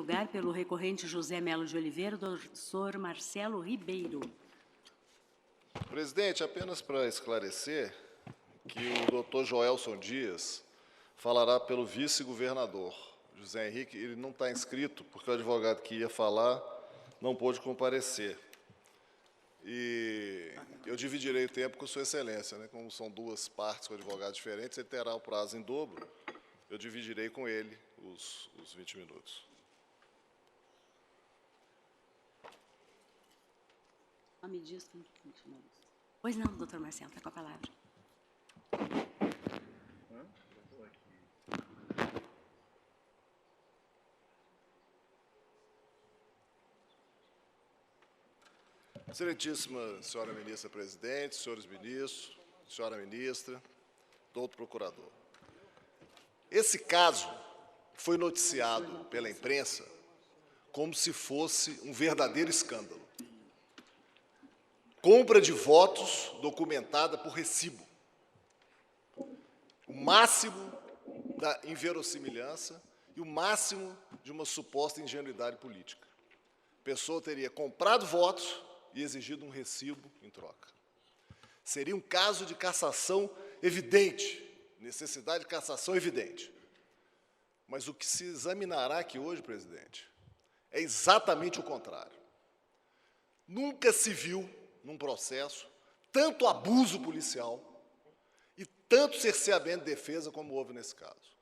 Lugar pelo recorrente José Melo de Oliveira, doutor Marcelo Ribeiro. Presidente, apenas para esclarecer que o doutor Joelson Dias falará pelo vice-governador José Henrique. Ele não está inscrito, porque o advogado que ia falar não pôde comparecer. E eu dividirei o tempo com Sua Excelência, né? Como são duas partes com advogados diferentes, ele terá o prazo em dobro. Eu dividirei com ele os 20 minutos. Me diz quem continua. Pois não, doutor Marcelo, está com a palavra. Excelentíssima senhora ministra-presidente, senhores ministros, senhora ministra, doutor procurador. Esse caso foi noticiado pela imprensa como se fosse um verdadeiro escândalo. Compra de votos documentada por recibo. O máximo da inverossimilhança e o máximo de uma suposta ingenuidade política. A pessoa teria comprado votos e exigido um recibo em troca. Seria um caso de cassação evidente, necessidade de cassação evidente. Mas o que se examinará aqui hoje, presidente, é exatamente o contrário. Nunca se viu, num processo, tanto abuso policial e tanto cerceamento de defesa como houve nesse caso.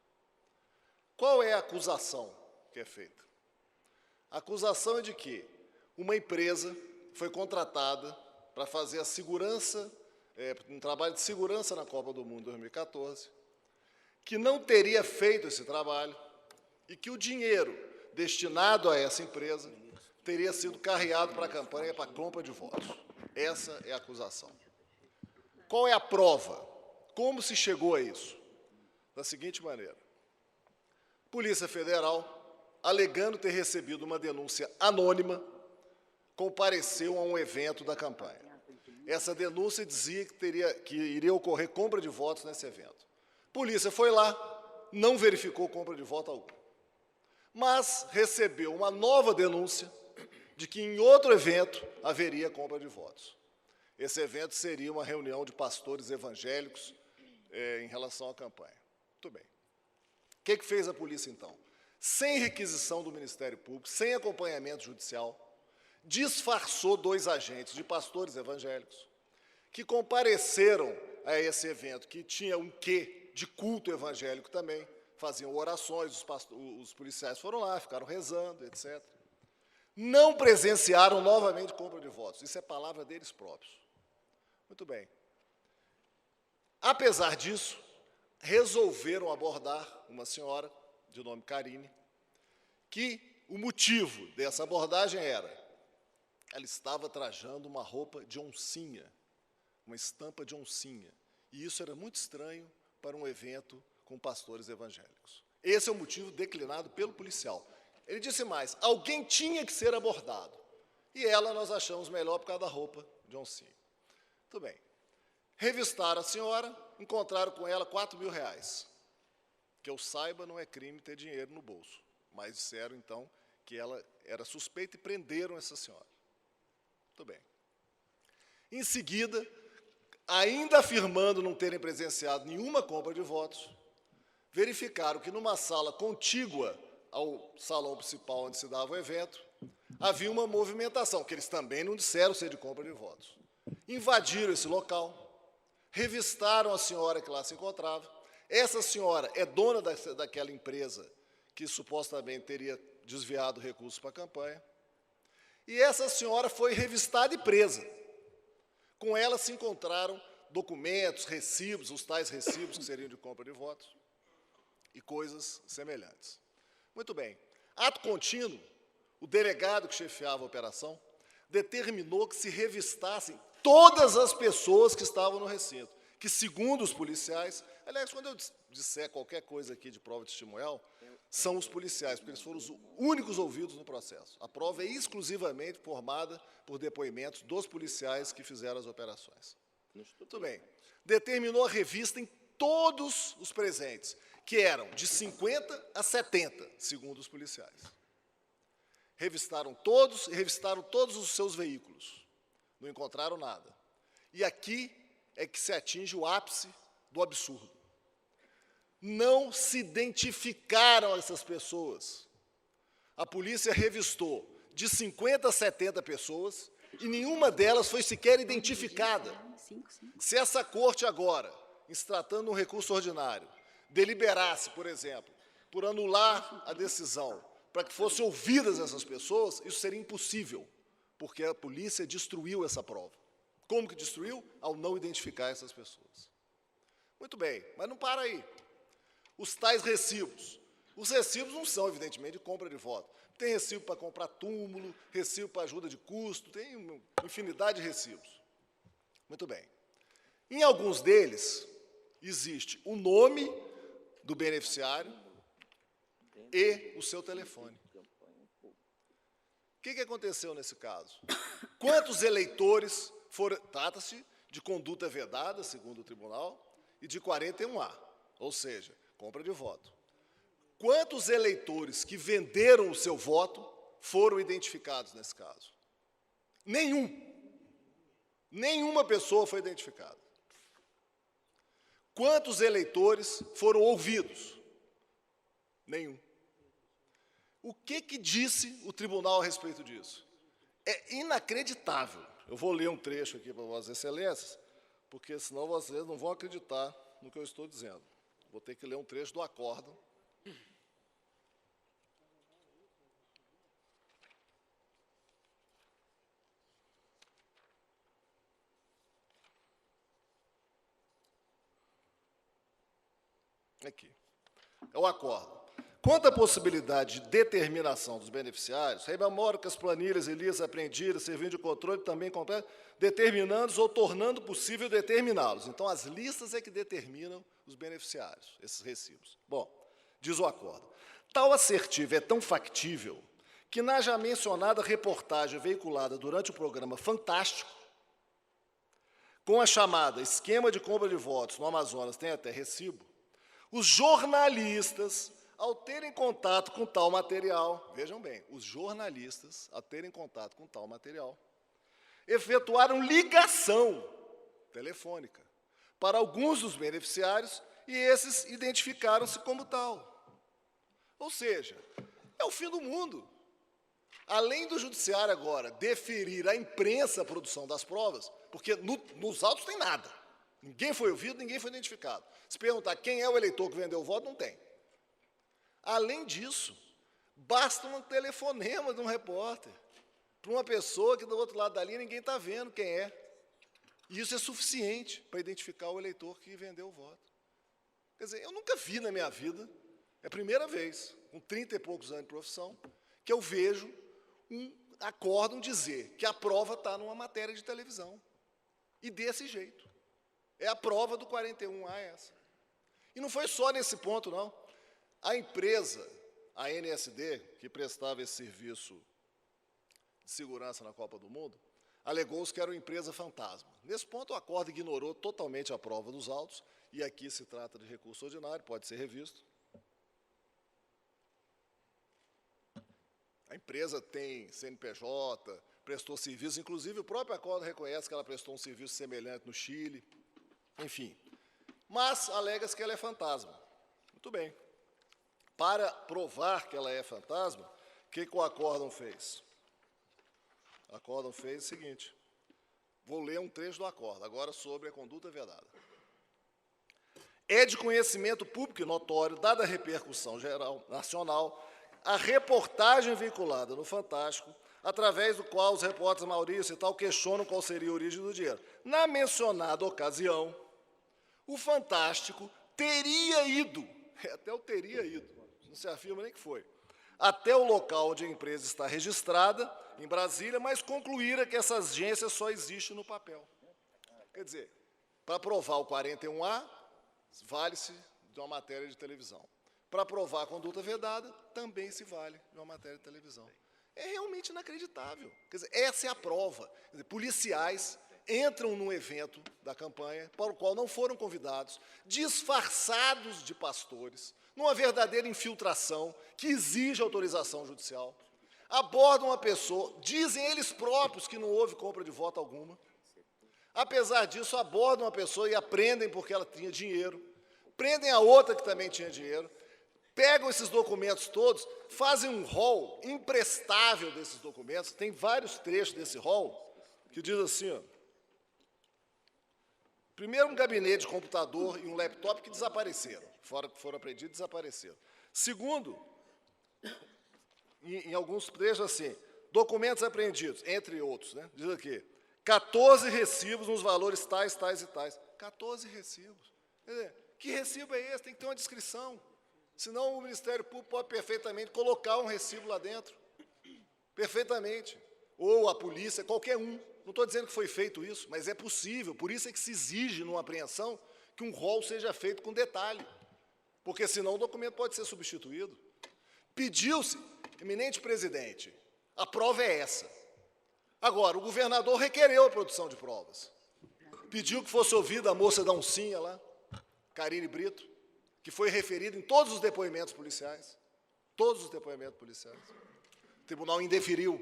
Qual é a acusação que é feita? A acusação é de que uma empresa foi contratada para fazer a segurança, um trabalho de segurança na Copa do Mundo 2014, que não teria feito esse trabalho e que o dinheiro destinado a essa empresa teria sido carreado para a campanha para a compra de votos. Essa é a acusação. Qual é a prova? Como se chegou a isso? Da seguinte maneira. Polícia Federal, alegando ter recebido uma denúncia anônima, compareceu a um evento da campanha. Essa denúncia dizia que iria ocorrer compra de votos nesse evento. Polícia foi lá, não verificou compra de voto algum. Mas recebeu uma nova denúncia de que em outro evento haveria compra de votos. Esse evento seria uma reunião de pastores evangélicos em relação à campanha. Muito bem. O que fez a polícia, então? Sem requisição do Ministério Público, sem acompanhamento judicial, disfarçou 2 agentes de pastores evangélicos que compareceram a esse evento, que tinha um quê de culto evangélico também, faziam orações, os policiais foram lá, ficaram rezando, etc. Não presenciaram novamente compra de votos. Isso é palavra deles próprios. Muito bem. Apesar disso, resolveram abordar uma senhora, de nome Karine, que o motivo dessa abordagem era: ela estava trajando uma roupa de oncinha, uma estampa de oncinha. E isso era muito estranho para um evento com pastores evangélicos. Esse é o motivo declinado pelo policial. Ele disse mais: alguém tinha que ser abordado. E ela nós achamos melhor por causa da roupa de oncinha. Muito bem. Revistaram a senhora, encontraram com ela R$4.000. Que eu saiba, não é crime ter dinheiro no bolso. Mas disseram, então, que ela era suspeita e prenderam essa senhora. Muito bem. Em seguida, ainda afirmando não terem presenciado nenhuma compra de votos, verificaram que numa sala contígua ao salão principal onde se dava o evento, havia uma movimentação, que eles também não disseram ser de compra de votos. Invadiram esse local, revistaram a senhora que lá se encontrava. Essa senhora é dona daquela empresa que supostamente teria desviado recursos para a campanha. E essa senhora foi revistada e presa. Com ela se encontraram documentos, recibos, os tais recibos que seriam de compra de votos, e coisas semelhantes. Muito bem. Ato contínuo, o delegado que chefiava a operação determinou que se revistassem todas as pessoas que estavam no recinto, que, segundo os policiais, aliás, quando eu disser qualquer coisa aqui de prova testemunhal, são os policiais, porque eles foram os únicos ouvidos no processo. A prova é exclusivamente formada por depoimentos dos policiais que fizeram as operações. Muito bem. Determinou a revista em todos os presentes, que eram de 50 a 70, segundo os policiais. Revistaram todos e revistaram todos os seus veículos. Não encontraram nada. E aqui é que se atinge o ápice do absurdo. Não se identificaram essas pessoas. A polícia revistou de 50 a 70 pessoas e nenhuma delas foi sequer identificada. Se essa corte agora, em se tratando de um recurso ordinário, deliberasse, por exemplo, por anular a decisão, para que fossem ouvidas essas pessoas, isso seria impossível, porque a polícia destruiu essa prova. Como que destruiu? Ao não identificar essas pessoas. Muito bem, mas não para aí. Os tais recibos. Os recibos não são, evidentemente, de compra de voto. Tem recibo para comprar túmulo, recibo para ajuda de custo, tem uma infinidade de recibos. Muito bem. Em alguns deles, existe o nome do beneficiário e o seu telefone. O que aconteceu nesse caso? Quantos eleitores foram... Trata-se de conduta vedada, segundo o tribunal, e de 41A, ou seja, compra de voto. Quantos eleitores que venderam o seu voto foram identificados nesse caso? Nenhum. Nenhuma pessoa foi identificada. Quantos eleitores foram ouvidos? Nenhum. O que disse o tribunal a respeito disso? É inacreditável. Eu vou ler um trecho aqui para Vossas Excelências, porque senão vocês não vão acreditar no que eu estou dizendo. Vou ter que ler um trecho do acórdão. Aqui. É o acórdão. Quanto à possibilidade de determinação dos beneficiários, rememoro que as planilhas e listas apreendidas, servindo de controle também completo, determinando-os ou tornando possível determiná-los. Então, as listas é que determinam os beneficiários, esses recibos. Bom, diz o acórdão. Tal assertivo é tão factível que na já mencionada reportagem veiculada durante o programa Fantástico, com a chamada esquema de compra de votos no Amazonas tem até recibo, os jornalistas, ao terem contato com tal material, vejam bem, os jornalistas, ao terem contato com tal material, efetuaram ligação telefônica para alguns dos beneficiários e esses identificaram-se como tal. Ou seja, é o fim do mundo. Além do judiciário agora deferir à imprensa a produção das provas, porque nos autos tem nada. Ninguém foi ouvido, ninguém foi identificado. Se perguntar quem é o eleitor que vendeu o voto, não tem. Além disso, basta um telefonema de um repórter para uma pessoa que do outro lado da linha ninguém está vendo quem é. E isso é suficiente para identificar o eleitor que vendeu o voto. Quer dizer, eu nunca vi na minha vida, é a primeira vez, com 30 e poucos anos de profissão, que eu vejo um acórdão dizer que a prova está numa matéria de televisão. E desse jeito. É a prova do 41A essa. E não foi só nesse ponto, não. A empresa, a NSD, que prestava esse serviço de segurança na Copa do Mundo, alegou-se que era uma empresa fantasma. Nesse ponto, o acórdão ignorou totalmente a prova dos autos, e aqui se trata de recurso ordinário, pode ser revisto. A empresa tem CNPJ, prestou serviço, inclusive o próprio acórdão reconhece que ela prestou um serviço semelhante no Chile, enfim. Mas alega-se que ela é fantasma. Muito bem. Para provar que ela é fantasma, o que o acórdão fez? O acórdão fez o seguinte, vou ler um trecho do acórdão, agora sobre a conduta vedada. É de conhecimento público e notório, dada a repercussão geral nacional, a reportagem vinculada no Fantástico, através do qual os repórteres Maurício e tal questionam qual seria a origem do dinheiro. Na mencionada ocasião, o Fantástico teria ido, até o teria ido, não se afirma nem que foi, até o local onde a empresa está registrada, em Brasília, mas concluíra que essa agência só existe no papel. Quer dizer, para provar o 41A, vale-se de uma matéria de televisão. Para provar a conduta vedada, também se vale de uma matéria de televisão. É realmente inacreditável. Quer dizer, essa é a prova. Quer dizer, policiais entram num evento da campanha, para o qual não foram convidados, disfarçados de pastores, numa verdadeira infiltração que exige autorização judicial. abordam uma pessoa, dizem eles próprios que não houve compra de voto alguma. Apesar disso, abordam uma pessoa e a prendem porque ela tinha dinheiro, prendem a outra que também tinha dinheiro, pegam esses documentos todos, fazem um rol imprestável desses documentos, tem vários trechos desse rol, que diz assim, ó, primeiro, um gabinete de computador e um laptop que desapareceram, foram apreendidos e desapareceram. Segundo, em alguns trechos assim, documentos apreendidos, entre outros, né? Diz aqui, 14 recibos nos valores tais, tais e tais. 14 recibos. Quer dizer, que recibo é esse? Tem que ter uma descrição. Senão o Ministério Público pode perfeitamente colocar um recibo lá dentro. Perfeitamente. Ou a polícia, qualquer um. Não estou dizendo que foi feito isso, mas é possível. Por isso é que se exige, numa apreensão, que um rol seja feito com detalhe. Porque senão o documento pode ser substituído. Pediu-se, eminente presidente, a prova é essa. Agora, o governador requereu a produção de provas. Pediu que fosse ouvida a moça da oncinha lá, Carine Brito, que foi referida em todos os depoimentos policiais. Todos os depoimentos policiais. O tribunal indeferiu.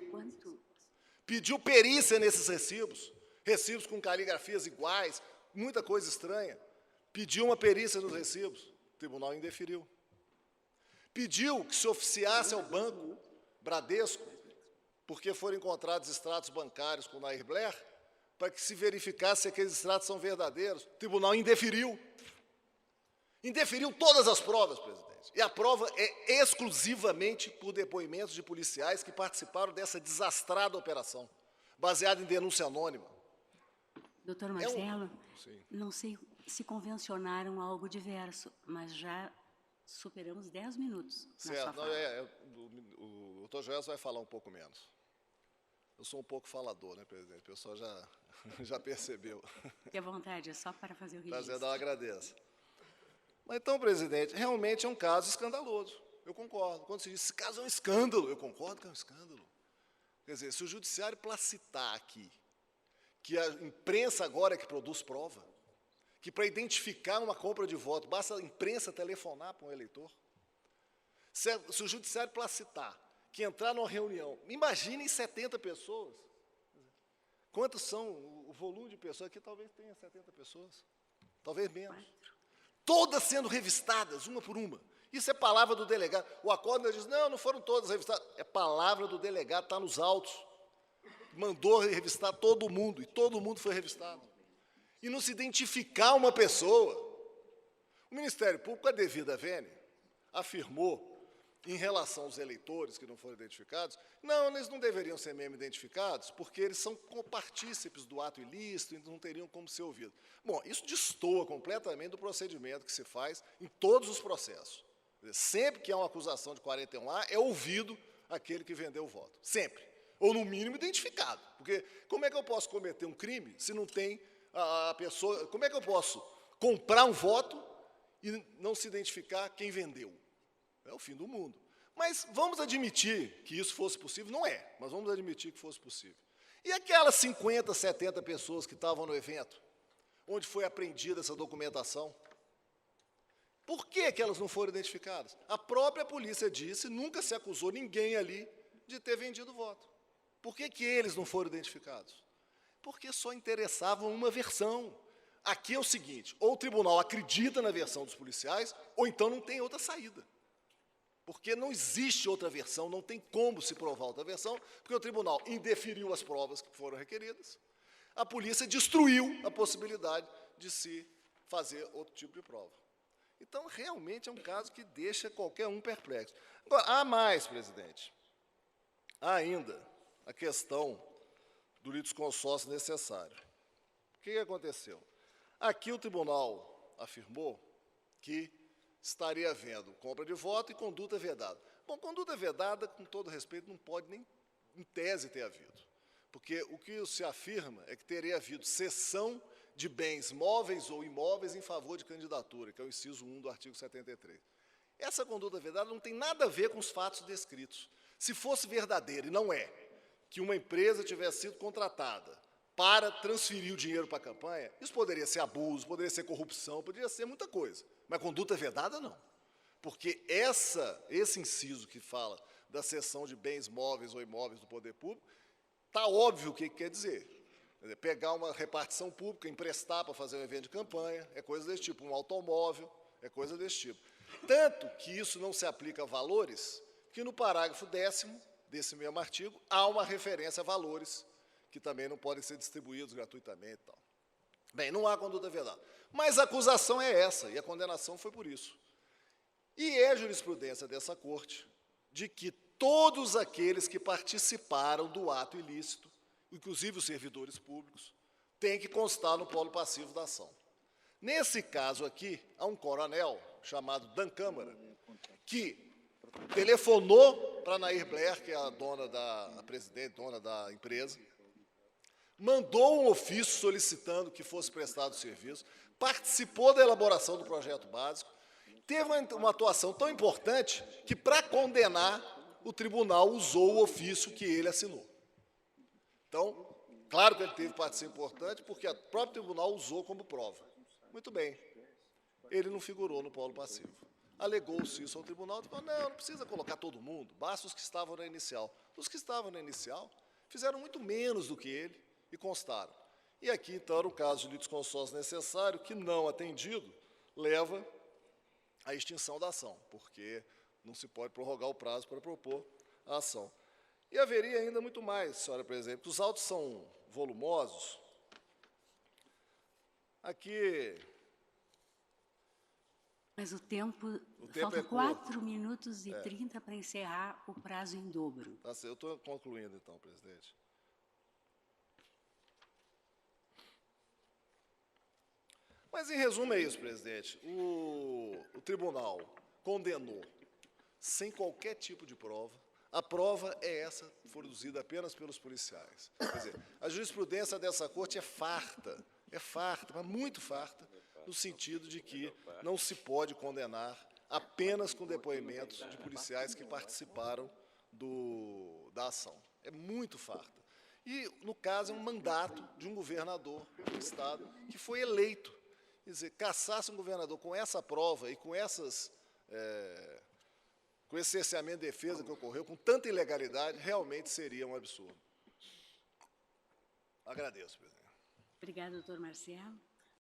Pediu perícia nesses recibos, recibos com caligrafias iguais, muita coisa estranha. Pediu uma perícia nos recibos, o tribunal indeferiu. Pediu que se oficiasse ao banco Bradesco, porque foram encontrados extratos bancários com Nair Blair, para que se verificasse se aqueles extratos são verdadeiros. O tribunal indeferiu. Indeferiu todas as provas, presidente. E a prova é exclusivamente por depoimentos de policiais que participaram dessa desastrada operação, baseada em denúncia anônima. Doutor Marcelo, não sei se convencionaram algo diverso, mas já superamos 10 minutos. Certo. O doutor Joelson vai falar um pouco menos. Eu sou um pouco falador, né, presidente? O pessoal já percebeu. Fique à vontade, é só para fazer o registro. Prazer, eu agradeço. Mas, então, presidente, realmente é um caso escandaloso. Eu concordo. Quando se diz esse caso é um escândalo, eu concordo que é um escândalo. Quer dizer, se o judiciário placitar aqui que a imprensa agora é que produz prova, que para identificar uma compra de voto basta a imprensa telefonar para um eleitor, se o judiciário placitar que entrar numa reunião, imaginem 70 pessoas, quantos são, o volume de pessoas aqui talvez tenha 70 pessoas, talvez menos. Todas sendo revistadas, uma por uma. Isso é palavra do delegado. O acórdão diz, não foram todas revistadas. É palavra do delegado, está nos autos. Mandou revistar todo mundo, e todo mundo foi revistado. E não se identificar uma pessoa. O Ministério Público, com a devida vênia, afirmou, em relação aos eleitores que não foram identificados, não, eles não deveriam ser mesmo identificados, porque eles são copartícipes do ato ilícito e não teriam como ser ouvidos. Bom, isso destoa completamente do procedimento que se faz em todos os processos. Sempre que há uma acusação de 41A, é ouvido aquele que vendeu o voto. Sempre. Ou, no mínimo, identificado. Porque como é que eu posso cometer um crime se não tem a pessoa... Como é que eu posso comprar um voto e não se identificar quem vendeu? É o fim do mundo. Mas vamos admitir que isso fosse possível? Não é, mas vamos admitir que fosse possível. E aquelas 50, 70 pessoas que estavam no evento, onde foi apreendida essa documentação? Por que elas não foram identificadas? A própria polícia disse, nunca se acusou ninguém ali de ter vendido voto. Por que eles não foram identificados? Porque só interessavam uma versão. Aqui é o seguinte, ou o tribunal acredita na versão dos policiais, ou então não tem outra saída. Porque não existe outra versão, não tem como se provar outra versão, porque o tribunal indeferiu as provas que foram requeridas, a polícia destruiu a possibilidade de se fazer outro tipo de prova. Então, realmente é um caso que deixa qualquer um perplexo. Agora, há mais, presidente. Há ainda a questão do litisconsórcio necessário. O que aconteceu? Aqui o tribunal afirmou que estaria havendo compra de voto e conduta vedada. Bom, conduta vedada, com todo respeito, não pode nem, em tese, ter havido. Porque o que se afirma é que teria havido cessão de bens móveis ou imóveis em favor de candidatura, que é o inciso 1 do artigo 73. Essa conduta vedada não tem nada a ver com os fatos descritos. Se fosse verdadeiro, e não é, que uma empresa tivesse sido contratada para transferir o dinheiro para a campanha, isso poderia ser abuso, poderia ser corrupção, poderia ser muita coisa. Mas conduta vedada, não. Porque esse inciso que fala da cessão de bens móveis ou imóveis do poder público, está óbvio o que quer dizer. Quer dizer, pegar uma repartição pública, emprestar para fazer um evento de campanha, é coisa desse tipo, um automóvel, é coisa desse tipo. Tanto que isso não se aplica a valores, que no parágrafo 10º desse mesmo artigo há uma referência a valores que também não podem ser distribuídos gratuitamente e tal. Bem, não há conduta vedada. Mas a acusação é essa, e a condenação foi por isso. E é jurisprudência dessa Corte de que todos aqueles que participaram do ato ilícito, inclusive os servidores públicos, têm que constar no polo passivo da ação. Nesse caso aqui, há um coronel chamado Dan Câmara, que telefonou para Nair Blair, que é a presidente, dona da empresa, mandou um ofício solicitando que fosse prestado o serviço, participou da elaboração do projeto básico, teve uma atuação tão importante que, para condenar, o tribunal usou o ofício que ele assinou. Então, claro que ele teve participação importante, porque o próprio tribunal usou como prova. Muito bem. Ele não figurou no polo passivo. Alegou-se isso ao tribunal, falou, não precisa colocar todo mundo, basta os que estavam na inicial. Os que estavam na inicial fizeram muito menos do que ele e constaram. E aqui, então, era o caso de litisconsórcio necessário, que, não atendido, leva à extinção da ação, porque não se pode prorrogar o prazo para propor a ação. E haveria ainda muito mais, senhora presidente. Os autos são volumosos. Aqui... Mas o tempo falta é 4 minutos e 30 para encerrar o prazo em dobro. Tá, eu estou concluindo, então, presidente. Mas, em resumo, é isso, presidente. O tribunal condenou sem qualquer tipo de prova. A prova é essa, produzida apenas pelos policiais. Quer dizer, a jurisprudência dessa Corte é farta, mas muito farta, no sentido de que não se pode condenar apenas com depoimentos de policiais que participaram da ação. É muito farta. E, no caso, é um mandato de um governador do Estado que foi eleito. Quer dizer, caçasse um governador com essa prova e com esse cerceamento de defesa que ocorreu, com tanta ilegalidade, realmente seria um absurdo. Agradeço, presidente. Obrigada, doutor Marcelo.